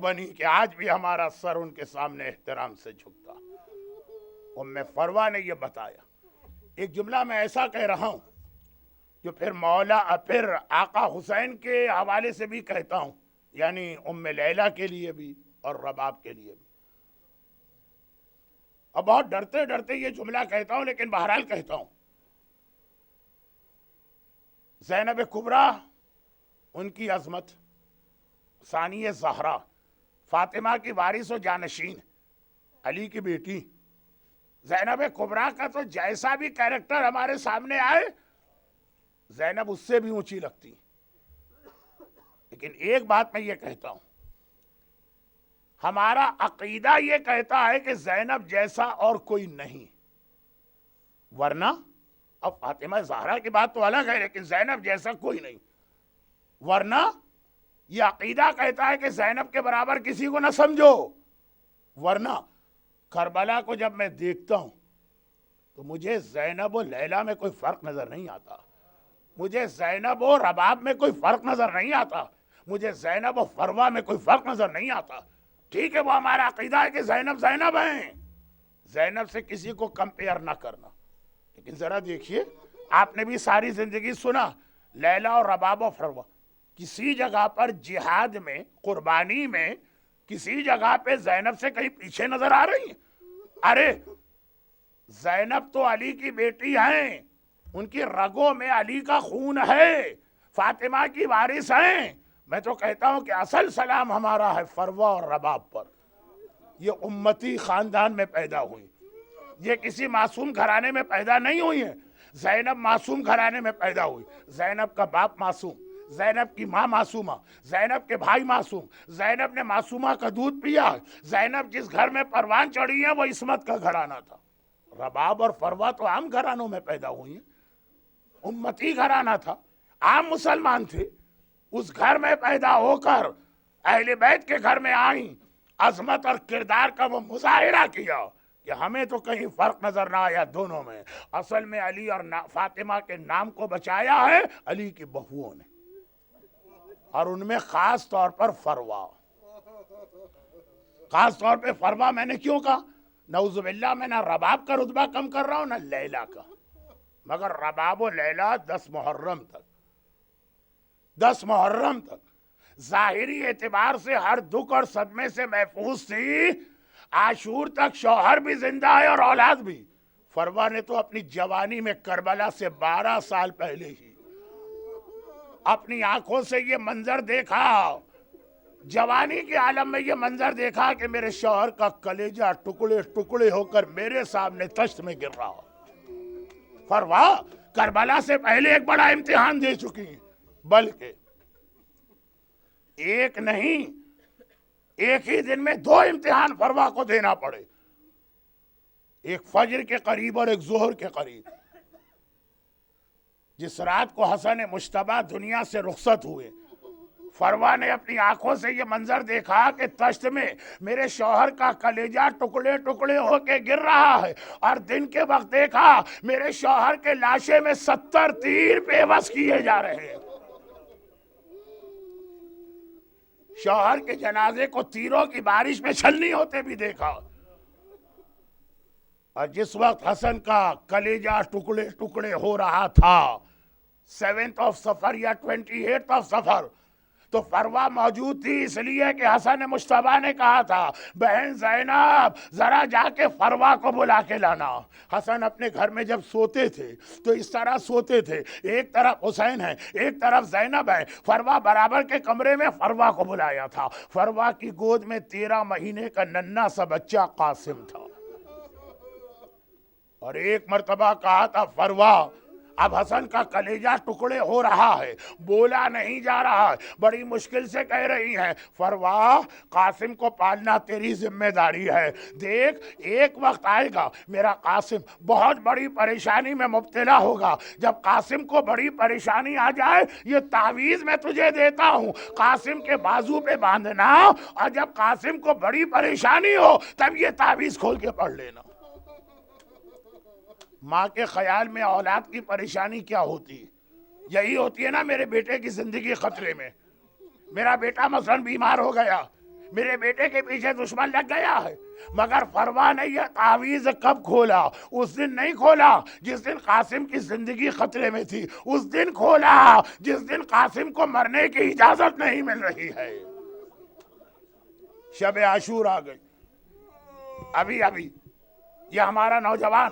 بنی کہ آج بھی ہمارا سر ان کے سامنے احترام سے جھکتا۔ ام فروا نے یہ بتایا۔ ایک جملہ میں ایسا کہہ رہا ہوں جو پھر آقا حسین کے حوالے سے بھی کہتا ہوں، یعنی ام لیلہ کے لیے بھی اور رباب کے لیے بھی۔ اب بہت ڈرتے ڈرتے یہ جملہ کہتا ہوں، لیکن بہرحال کہتا ہوں۔ زینب کبریٰ، ان کی عظمت، ثانیہ زہرا، فاطمہ کی وارث و جانشین، علی کی بیٹی زینب کبریٰ کا تو جیسا بھی کیریکٹر ہمارے سامنے آئے، زینب اس سے بھی اونچی لگتی۔ لیکن ایک بات میں یہ کہتا ہوں، ہمارا عقیدہ یہ کہتا ہے کہ زینب جیسا اور کوئی نہیں، ورنہ اب فاطمہ زہرا کی بات تو الگ ہے، لیکن زینب جیسا کوئی نہیں، ورنہ یہ عقیدہ کہتا ہے کہ زینب کے برابر کسی کو نہ سمجھو۔ ورنہ کربلا کو جب میں دیکھتا ہوں تو مجھے زینب و لیلہ میں کوئی فرق نظر نہیں آتا، مجھے زینب و رباب میں کوئی فرق نظر نہیں آتا، مجھے زینب و فروا میں کوئی فرق نظر نہیں آتا۔ ٹھیک ہے، وہ ہمارا عقیدہ ہے کہ زینب زینب ہیں، زینب سے کسی کو کمپیئر نہ کرنا، لیکن ذرا دیکھیے، آپ نے بھی ساری زندگی سنا لیلہ اور رباب و فروا، کسی جگہ پر جہاد میں، قربانی میں، کسی جگہ پہ زینب سے کہیں پیچھے نظر آ رہی ہیں؟ ارے زینب تو علی کی بیٹی ہیں، ان کی رگوں میں علی کا خون ہے، فاطمہ کی وارث ہیں۔ میں تو کہتا ہوں کہ اصل سلام ہمارا ہے فروا اور رباب پر۔ یہ امتی خاندان میں پیدا ہوئی، یہ کسی معصوم گھرانے میں پیدا نہیں ہوئی ہیں۔ زینب معصوم گھرانے میں پیدا ہوئی، زینب کا باپ معصوم، زینب کی ماں معصومہ، زینب کے بھائی معصوم، زینب نے معصومہ کا دودھ پیا، زینب جس گھر میں پروان چڑھی ہے وہ عصمت کا گھرانہ تھا۔ رباب اور فروا تو عام گھرانوں میں پیدا ہوئی ہیں، امتی گھرانہ تھا، عام مسلمان تھے، اس گھر میں پیدا ہو کر اہل بیت کے گھر میں آئیں، عظمت اور کردار کا وہ مظاہرہ کیا کہ ہمیں تو کہیں فرق نظر نہ آیا دونوں میں۔ اصل میں علی اور فاطمہ کے نام کو بچایا ہے علی کی بہوؤں نے، اور ان میں خاص طور پر فروا، خاص طور پہ فروا۔ میں نے کیوں کہا؟ نعوذ باللہ میں نہ رباب کا رتبہ کم کر رہا ہوں نہ لیلہ کا، مگر رباب و لیلہ 10 محرم تک، 10 محرم تک ظاہری اعتبار سے ہر دکھ اور صدمے سے محفوظ تھی۔ عاشور تک شوہر بھی زندہ ہے اور اولاد بھی۔ فروا نے تو اپنی جوانی میں کربلا سے 12 سال پہلے ہی اپنی آنکھوں سے یہ منظر دیکھا، جوانی کے عالم میں یہ منظر دیکھا کہ میرے شوہر کا کلیجہ ٹکڑے ٹکڑے ہو کر میرے سامنے تشت میں گر رہا۔ فروا کربلا سے پہلے ایک بڑا امتحان دے چکی ہیں، بلکہ ایک نہیں، ایک ہی دن میں 2 امتحان فروا کو دینا پڑے، ایک فجر کے قریب اور ایک ظہر کے قریب۔ جس رات کو حسن مجتبیٰ دنیا سے رخصت ہوئے، فروا نے اپنی آنکھوں سے یہ منظر دیکھا کہ تشت میں میرے شوہر کا کلیجہ ٹکڑے ٹکڑے ہو کے گر رہا ہے، اور دن کے وقت دیکھا میرے شوہر کے لاشے میں 70 تیر پیوست کیے جا رہے ہیں۔ شوہر کے جنازے کو تیروں کی بارش میں چھلنی ہوتے بھی دیکھا، اور جس وقت حسن کا کلیجہ ٹکڑے ٹکڑے ہو رہا تھا 7 صفر یا 28 صفر، تو فروا موجود تھی، اس لیے کہ حسن مجتبیٰ نے کہا تھا بہن زینب ذرا جا کے فروا کو بلا کے لانا۔ حسن اپنے گھر میں جب سوتے تھے تو اس طرح سوتے تھے، ایک طرف حسین ہے ایک طرف زینب ہے، فروا برابر کے کمرے میں فروا کو بلایا تھا۔ فروا کی گود میں 13 مہینے کا ننھا سا بچہ قاسم تھا، اور ایک مرتبہ کہا تھا فروا اب حسن کا کلیجہ ٹکڑے ہو رہا ہے، بولا نہیں جا رہا ہے، بڑی مشکل سے کہہ رہی ہیں فروا قاسم کو پالنا تیری ذمہ داری ہے، دیکھ ایک وقت آئے گا میرا قاسم بہت بڑی پریشانی میں مبتلا ہوگا، جب قاسم کو بڑی پریشانی آ جائے یہ تعویذ میں تجھے دیتا ہوں، قاسم کے بازو پہ باندھنا، اور جب قاسم کو بڑی پریشانی ہو تب یہ تعویذ کھول کے پڑھ لینا۔ ماں کے خیال میں اولاد کی پریشانی کیا ہوتی ہے؟ یہی ہوتی ہے نا، میرے بیٹے کی زندگی خطرے میں، میرا بیٹا مثلا بیمار ہو گیا، میرے بیٹے کے پیچھے دشمن لگ گیا ہے، مگر پرواہ نہیں ہے تعویذ کب کھولا؟ اس دن نہیں کھولا جس دن قاسم کی زندگی خطرے میں تھی، اس دن کھولا جس دن قاسم کو مرنے کی اجازت نہیں مل رہی ہے۔ شب عاشور آ گئی، ابھی یہ ہمارا نوجوان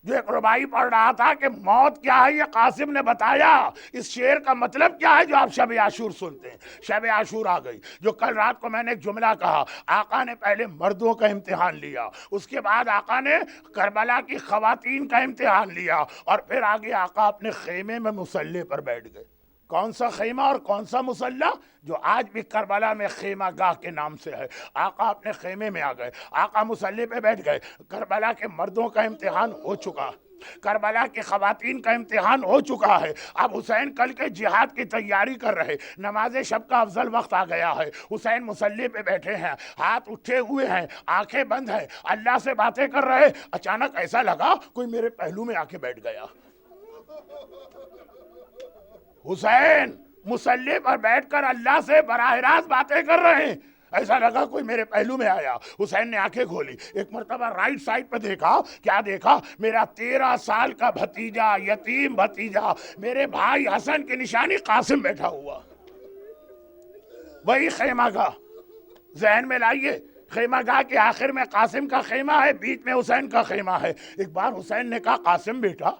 جو ایک ربائی پڑھ رہا تھا کہ موت کیا ہے یہ قاسم نے بتایا، اس شعر کا مطلب کیا ہے جو آپ شب عاشور سنتے ہیں۔ شب عاشور آ گئی، جو کل رات کو میں نے ایک جملہ کہا، آقا نے پہلے مردوں کا امتحان لیا، اس کے بعد آقا نے کربلا کی خواتین کا امتحان لیا، اور پھر آگے آقا اپنے خیمے میں مصلی پر بیٹھ گئے۔ کون سا خیمہ اور کون سا مصلی؟ جو آج بھی کربلا میں خیمہ گاہ کے نام سے ہے۔ آقا اپنے خیمے میں آ گئے، آقا مصلی پہ بیٹھ گئے۔ کربلا کے مردوں کا امتحان ہو چکا، کربلا کی خواتین کا امتحان ہو چکا ہے۔ اب حسین کل کے جہاد کی تیاری کر رہے، نماز شب کا افضل وقت آ گیا ہے۔ حسین مصلی پہ بیٹھے ہیں، ہاتھ اٹھے ہوئے ہیں، آنکھیں بند ہیں، اللہ سے باتیں کر رہے۔ اچانک ایسا لگا کوئی میرے پہلو میں آ کے بیٹھ گیا۔ حسین مصلی پر بیٹھ کر اللہ سے براہ راست باتیں کر رہے ہیں، ایسا لگا کوئی میرے پہلو میں آیا۔ حسین نے آنکھیں کھولی، ایک مرتبہ رائٹ سائڈ پہ دیکھا، کیا دیکھا؟ میرا 13 سال کا بھتیجا، یتیم بھتیجا، میرے بھائی حسن کی نشانی قاسم بیٹھا ہوا۔ وہی خیمہ گاہ ذہن میں لائیے، خیمہ گاہ کے آخر میں قاسم کا خیمہ ہے، بیچ میں حسین کا خیمہ ہے۔ ایک بار حسین نے کہا قاسم بیٹا،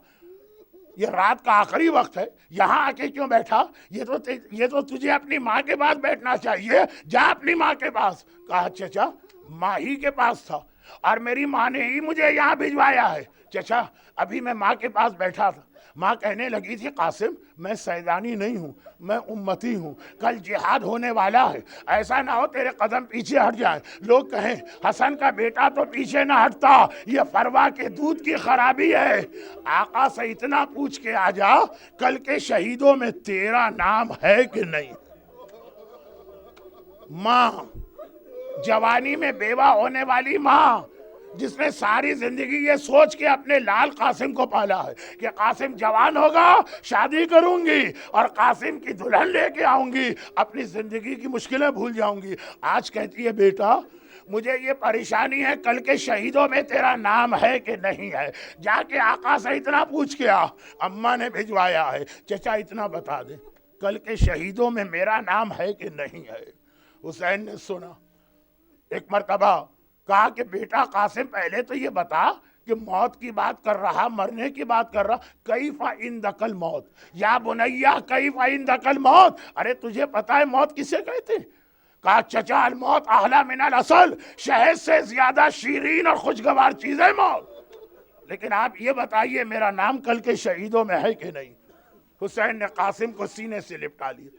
یہ رات کا آخری وقت ہے، یہاں آ کے کیوں بیٹھا؟ یہ تو تجھے اپنی ماں کے پاس بیٹھنا چاہیے، جا اپنی ماں کے پاس۔ کہا چچا ماں ہی کے پاس تھا اور میری ماں نے ہی مجھے یہاں بھجوایا ہے۔ چچا ابھی میں ماں کے پاس بیٹھا تھا، ماں کہنے لگی تھی قاسم میں سیدانی نہیں ہوں، میں امتی ہوں، کل جہاد ہونے والا ہے، ایسا نہ ہو تیرے قدم پیچھے ہٹ جائیں، لوگ کہیں حسن کا بیٹا تو پیچھے نہ ہٹتا، یہ فروا کے دودھ کی خرابی ہے۔ آقا سے اتنا پوچھ کے آ جا کل کے شہیدوں میں تیرا نام ہے کہ نہیں؟ ماں، جوانی میں بیوہ ہونے والی ماں، جس نے ساری زندگی یہ سوچ کے اپنے لال قاسم کو پالا ہے کہ قاسم جوان ہوگا شادی کروں گی اور قاسم کی دلہن لے کے آؤں گی، اپنی زندگی کی مشکلیں بھول جاؤں گی، آج کہتی ہے بیٹا مجھے یہ پریشانی ہے کل کے شہیدوں میں تیرا نام ہے کہ نہیں ہے۔ جا کے آقا سے اتنا پوچھ کے آ، اماں نے بھجوایا ہے، چچا اتنا بتا دے کل کے شہیدوں میں میرا نام ہے کہ نہیں ہے۔ حسین نے سنا، ایک مرتبہ کہا کہ بیٹا قاسم پہلے تو یہ بتا کہ موت کی بات کر رہا، مرنے کی بات کر رہا، کیف عندک الموت یا بنیا کیف عندک الموت، ارے تجھے پتا ہے موت کسے کہتے ہیں؟ کہا چچا الموت احلی من العسل، شہد سے زیادہ شیرین اور خوشگوار چیز ہے موت، لیکن آپ یہ بتائیے میرا نام کل کے شہیدوں میں ہے کہ نہیں؟ حسین نے قاسم کو سینے سے لپٹا لیا،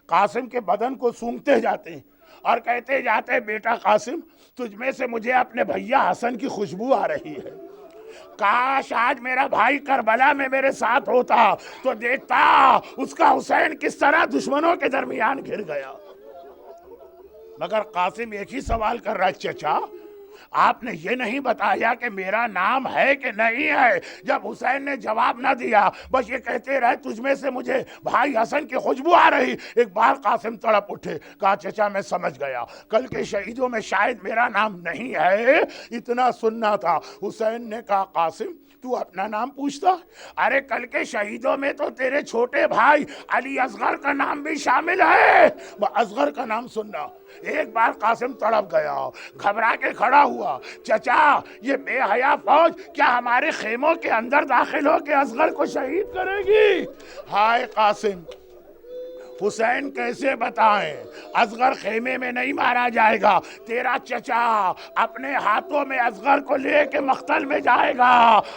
قاسم کے بدن کو سونگھتے جاتے ہیں اور کہتے جاتے بیٹا قاسم تجھ میں سے مجھے اپنے بھیا حسن کی خوشبو آ رہی ہے، کاش آج میرا بھائی کربلا میں میرے ساتھ ہوتا تو دیکھتا اس کا حسین کس طرح دشمنوں کے درمیان گھر گیا۔ مگر قاسم ایک ہی سوال کر رہا ہے چچا آپ نے یہ نہیں بتایا کہ میرا نام ہے کہ نہیں ہے۔ جب حسین نے جواب نہ دیا بس یہ کہتے رہے تجھ میں سے مجھے بھائی حسن کی خوشبو آ رہی، ایک بار قاسم تڑپ اٹھے، کہا چچا میں سمجھ گیا کل کے شہیدوں میں شاید میرا نام نہیں ہے، اتنا سننا تھا۔ حسین نے کہا قاسم تو اپنا نام پوچھتا، ارے کل کے شہیدوں میں تو تیرے چھوٹے بھائی علی اصغر کا نام بھی شامل ہے، اصغر کا نام سننا۔ ایک بار قاسم تڑپ گیا، گھبرا کے کھڑا ہوا، چچا یہ بے حیا فوج کیا ہمارے خیموں کے اندر داخل ہو کے اصغر کو شہید کرے گی؟ ہائے قاسم، حسین کیسے بتائیں اصغر خیمے میں نہیں مارا جائے گا، تیرا چچا اپنے ہاتھوں میں اصغر کو لے کے مقتل میں جائے گا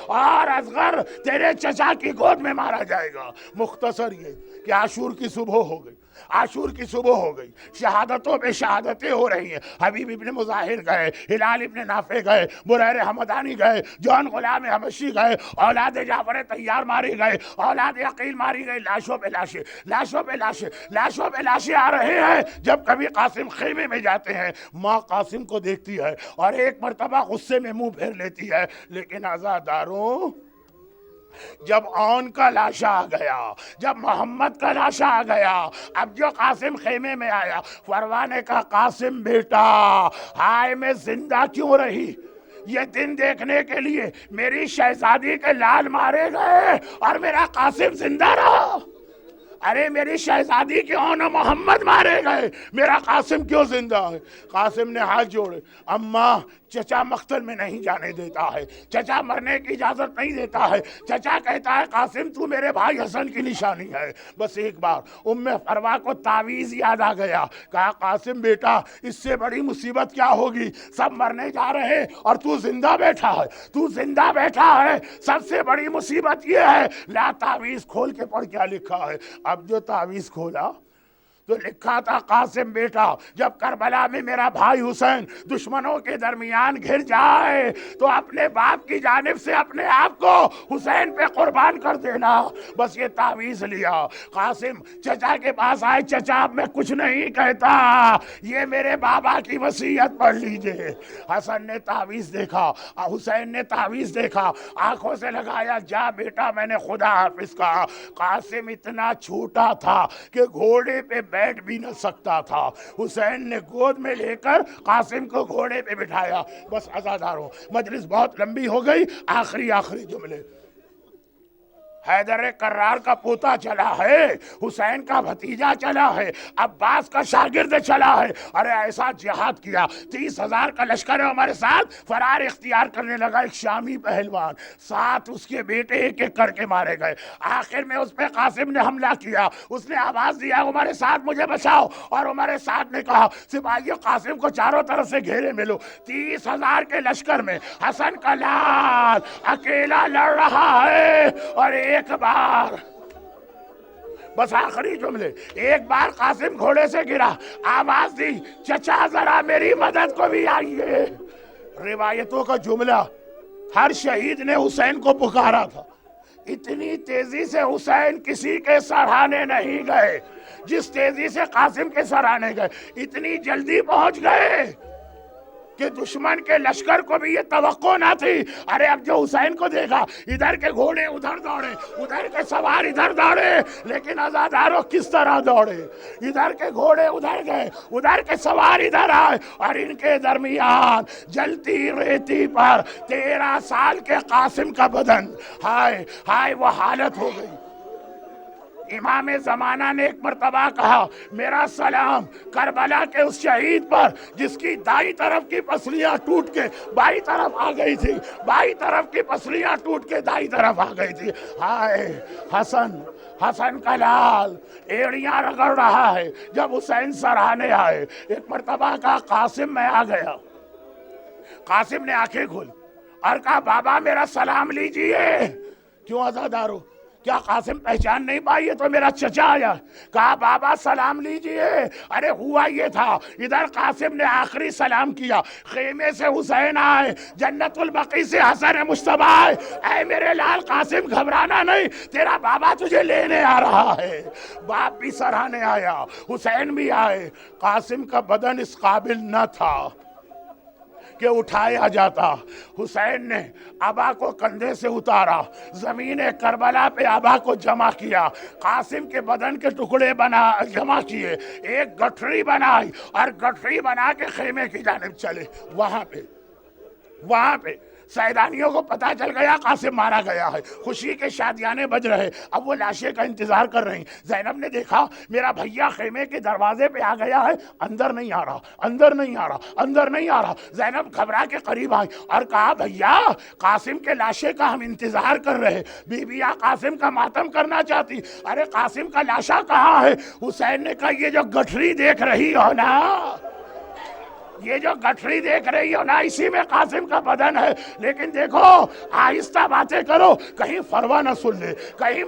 اور اصغر تیرے چچا کی گود میں مارا جائے گا۔ مختصر یہ کہ عاشور کی صبح ہو گئی، عاشور کی صبح ہو گئی، شہادتوں پہ شہادتیں ہو رہی ہیں، حبیب ابن مظاہر گئے، ہلال ابن نافع گئے، بریر حمدانی گئے، جون غلام حبشی گئے، اولاد جعفر طیار ماری گئے، اولاد عقیل ماری گئی، لاشوں پہ لاشیں، لاشوں پہ لاشیں، لاشوں پہ لاشیں آ رہے ہیں۔ جب کبھی قاسم خیمے میں جاتے ہیں ماں قاسم کو دیکھتی ہے اور ایک مرتبہ غصے میں منہ پھیر لیتی ہے، لیکن عزاداروں جب اون کا لاشا آ گیا، جب محمد کا لاشا آ گیا، اب جو قاسم خیمے میں آیا، فروا نے کہا قاسم بیٹا ہائے میں زندہ کیوں رہی؟ یہ دن دیکھنے کے لیے میری شہزادی کے لال مارے گئے اور میرا قاسم زندہ رہا۔ ارے میری شہزادی کیوں نہ محمد مارے گئے، میرا قاسم کیوں زندہ ہے؟ قاسم نے ہاتھ جوڑے، اماں چچا مقتل میں نہیں جانے دیتا ہے، چچا مرنے کی اجازت نہیں دیتا ہے، چچا کہتا ہے قاسم تو میرے بھائی حسن کی نشانی ہے۔ بس ایک بار ام فروا کو تعویذ یاد آ گیا، کہا قاسم بیٹا اس سے بڑی مصیبت کیا ہوگی، سب مرنے جا رہے اور تو زندہ بیٹھا ہے، تو زندہ بیٹھا ہے، سب سے بڑی مصیبت یہ ہے، لا تعویذ کھول کے پڑھ کیا لکھا ہے۔ اب جو تعویذ کھولا تو لکھا تھا قاسم بیٹا جب کربلا میں میرا بھائی حسین دشمنوں کے درمیان گھر جائے تو اپنے باپ کی جانب سے اپنے آپ کو حسین پہ قربان کر دینا۔ بس یہ تعویذ لیا، قاسم چچا کے پاس آئے، چچا اب میں کچھ نہیں کہتا، یہ میرے بابا کی وصیت پڑھ لیجئے۔ حسن نے تعویذ دیکھا، حسین نے تعویذ دیکھا، آنکھوں سے لگایا، جا بیٹا میں نے خدا حافظ کہا۔ قاسم اتنا چھوٹا تھا کہ گھوڑے پہ بیٹھ بھی نہ سکتا تھا، حسین نے گود میں لے کر قاسم کو گھوڑے پہ بٹھایا۔ بس عزاداروں مجلس بہت لمبی ہو گئی، آخری جملے، حیدر کرار کا پوتا چلا ہے، حسین کا بھتیجا چلا ہے، عباس کا شاگرد چلا ہے، ارے ایسا جہاد کیا، 30,000 کا لشکر ہے ہمارے ساتھ، فرار اختیار کرنے لگا ایک شامی پہلوان، 7 اس کے بیٹے ایک ایک کر کے مارے گئے۔ آخر میں اس پہ قاسم نے حملہ کیا، اس نے آواز دیا عمر سعد مجھے بچاؤ، اور عمر سعد نے کہا سپاہیوں قاسم کو چاروں طرف سے گھیرے میں لو۔ 30,000 کے لشکر میں حسن کا لال اکیلا لڑ رہا ہے، اور ایک بار، بس آخری جملے، ایک بار قاسم گھوڑے سے گرا، آواز دی چچا ذرا میری مدد کو بھی آئیے۔ روایتوں کا جملہ، ہر شہید نے حسین کو پکارا تھا، اتنی تیزی سے حسین کسی کے سراہنے نہیں گئے جس تیزی سے قاسم کے سراہنے گئے، اتنی جلدی پہنچ گئے کہ دشمن کے لشکر کو بھی یہ توقع نہ تھی۔ ارے اب جو حسین کو دیکھا، ادھر کے گھوڑے ادھر دوڑے، ادھر کے سوار ادھر دوڑے، لیکن عزاداروں کس طرح دوڑے، ادھر کے گھوڑے ادھر گئے، ادھر کے سوار ادھر آئے، اور ان کے درمیان جلتی ریتی پر 13 سال کے قاسم کا بدن، ہائے ہائے وہ حالت ہو گئی۔ امام زمانہ نے ایک مرتبہ کہا میرا سلام کربلا کے اس شہید پر جس کی دائیں طرف کی پسلیاں ٹوٹ کے بائیں طرف آ گئی تھی، بائیں طرف کی پسلیاں ٹوٹ کے دائیں طرف آ گئی تھی۔ ہائے حسن کا لال ایڑیاں رگڑ رہا ہے جب حسین سراہنے آئے۔ ایک مرتبہ کہا قاسم میں آ گیا، قاسم نے آنکھیں کھولی اور کہا بابا میرا سلام لیجئے۔ کیوں عزادارو، کیا قاسم پہچان نہیں پائی؟ یہ تو میرا چچا آیا۔ کہا بابا سلام لیجئے۔ ارے ہوا یہ تھا، ادھر قاسم نے آخری سلام کیا، خیمے سے حسین آئے، جنت البقیع سے حسن مجتبیٰ آئے، اے میرے لال قاسم گھبرانا نہیں، تیرا بابا تجھے لینے آ رہا ہے۔ باپ بھی سراہنے آیا، حسین بھی آئے۔ قاسم کا بدن اس قابل نہ تھا کہ اٹھایا جاتا۔ حسین نے ابا کو کندھے سے اتارا، زمین کربلا پہ ابا کو جمع کیا، قاسم کے بدن کے ٹکڑے جمع کیے، ایک گٹھری بنائی اور گٹھری بنا کے خیمے کی جانب چلے۔ وہاں پہ سیدانیوں کو پتا چل گیا قاسم مارا گیا ہے، خوشی کے شادیانے بج رہے، اب وہ لاشے کا انتظار کر رہی۔ زینب نے دیکھا میرا بھیا خیمے کے دروازے پہ آ گیا ہے، اندر نہیں آ رہا، اندر نہیں آ رہا، اندر نہیں آ رہا۔ زینب گھبرا کے قریب آئی اور کہا بھیا قاسم کے لاشے کا ہم انتظار کر رہے، بیویاں قاسم کا ماتم کرنا چاہتی، ارے قاسم کا لاشا کہاں ہے؟ حسین نے کہا یہ جو گٹھری دیکھ رہی ہو نا، یہ جو گٹھری دیکھ رہی ہو نا، اسی میں قاسم کا بدن ہے، لیکن دیکھو آہستہ باتیں کرو، کہیں فروا نہ سن لے، کہیں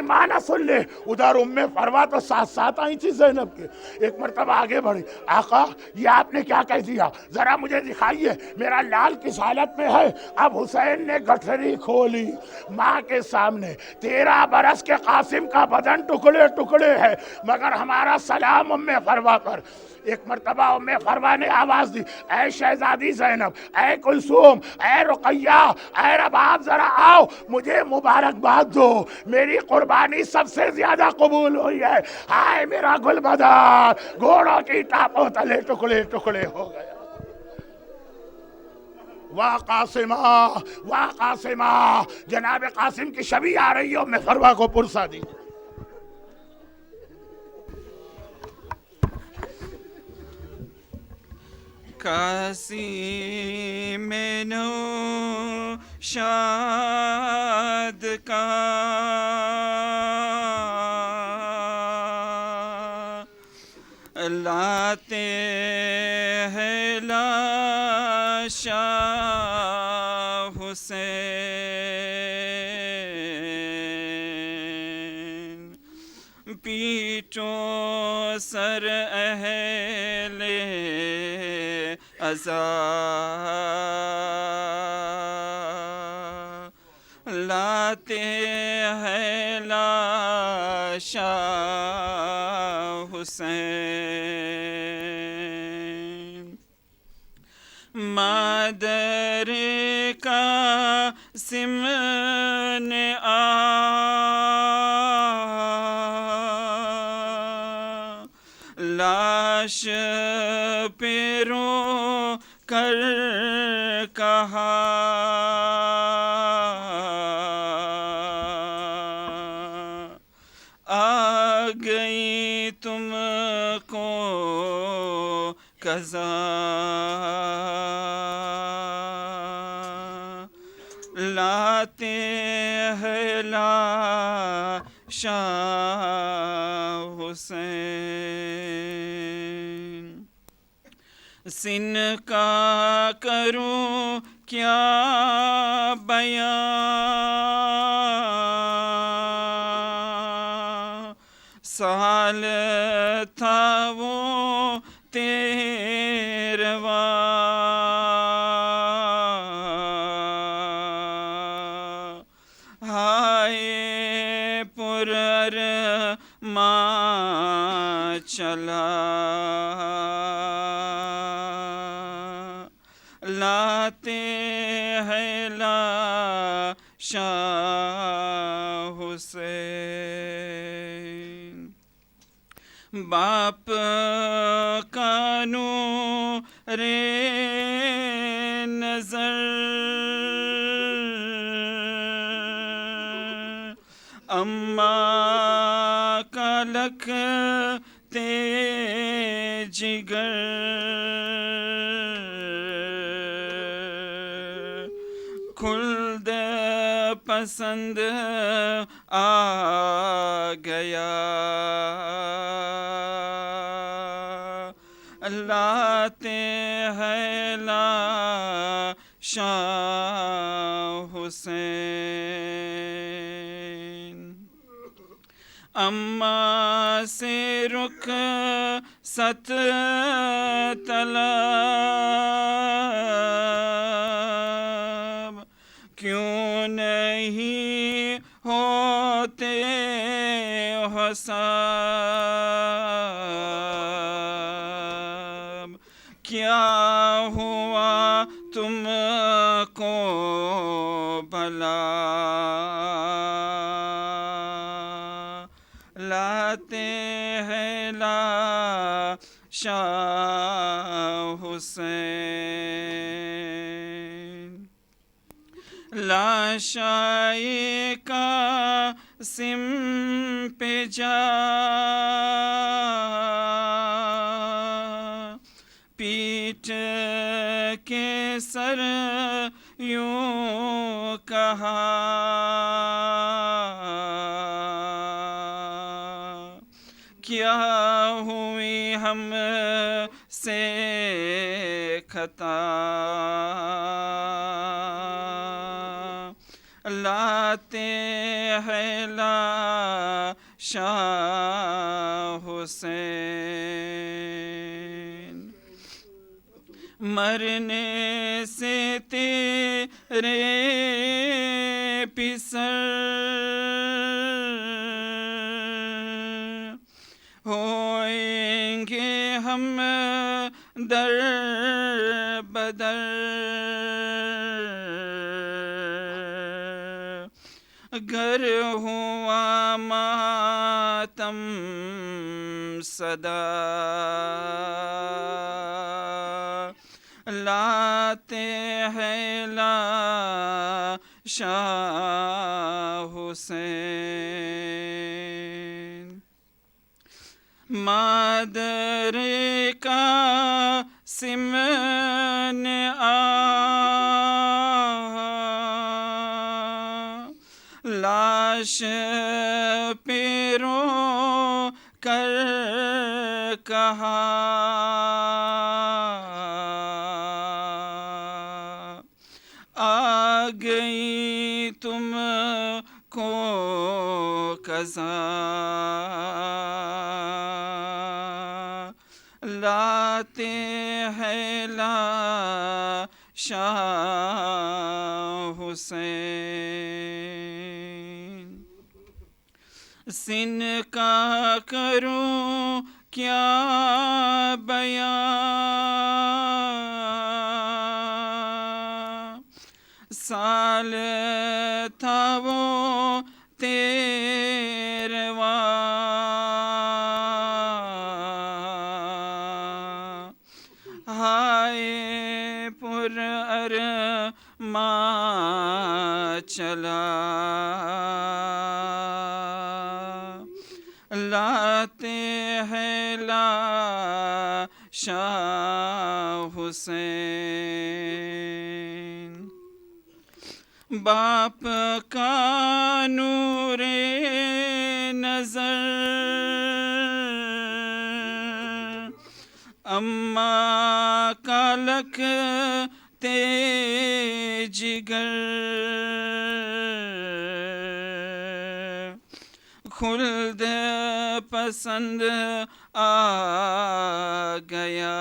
ماں نہ سن لے۔ ادھر فروا تو ساتھ آئی تھی زینب کے۔ ایک مرتبہ آگے بڑھی، آقا یہ آپ نے کیا کہہ دیا، ذرا مجھے دکھائیے میرا لال کس حالت میں ہے۔ اب حسین نے گٹھری کھولی، ماں کے سامنے 13 برس کے قاسم کا بدن ٹکڑے ٹکڑے ہے، مگر ہمارا سلام فروا پر۔ ایک مرتبہ ام فروا نے آواز دی، اے شہزادی زینب، اے کلثوم، اے رقیہ، اے رباب، ذرا آؤ، مجھے مبارکباد دو، میری قربانی سب سے زیادہ قبول ہوئی ہے۔ ہائے میرا گل بدار، گھوڑوں کی ٹاپوں تلے ٹکڑے ٹکڑے ہو گیا۔ واہ قاسمہ، واہ قاسمہ، جناب قاسم کی شبیہ آ رہی ہے، ام فروا کو پرسا دی۔ قاسم نو شاد کا لاتے ہیں لاش حسین، پیٹو سر اہل عزا، لاتے ہیں لاش حسین، مادر قاسم نے لاش پہ رو کر کہا، آ گئی تم کو قضا، لاتے ہیں لاش حسین، سن کا کروں کیا بیان، سال تھا وہ تیرواں، ہائے پر ارمان چلا، لاتے ہیں لاش حسین، باپ کا نور نظر اماں کا لکھتے جگر، خلد پسند آ گیا، لاتے ہیں لاش حسین، اماں سے رخصت طلب، کیوں نہیں ہوتے حساب، کیا ہوا تم کو بھلا، لاتے ہیں لاش حسین، لاشائے قاسم پہ جا پیٹ کے سر یوں کہا، کیا ہوئی ہم سے خطا، لاتے ہیں لاش حسین، مرنے سے تیرے پسر ہوئیں گے ہم قدر گر ہوا ماتم صدا لاتے ہیں لاش حسین مادر قاسم نے لاش پیرو کر کہا آ گئی تم کو قضا لاتے ہیں لاش حسین سن کا کروں کیا بیان سال تھا وہ تیرواں ہائے پر ارماں چلا لاتے ہیں لاش حسین باپ کا نور نظر اماں کا لکھتے جگر خلد پسند آ گیا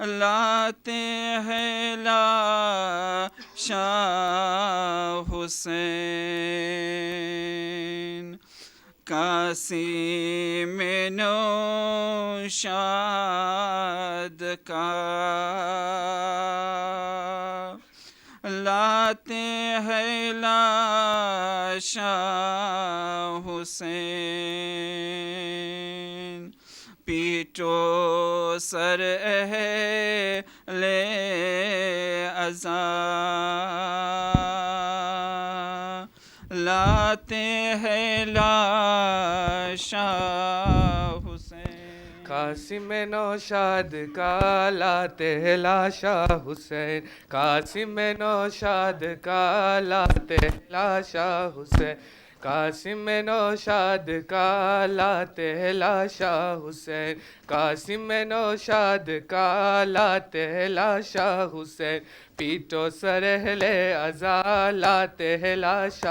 لاتے ہیں لاش حسین کاسی میں نوشاد کا لاتے ہیں لاش حسین پیٹو سر اہل عزا لاتے ہیں لاش حسین قاسم نوشاد کا لاتے ہیں لاش حسین قاسم نوشاد کا لاتے ہیں لاش حسین قاسم نوشاد کا لاتے ہیں لاش حسین قاسم نوشاد کا لاتے ہیں لاش حسین پیٹو سر اہل عزا لاتے ہیں لاش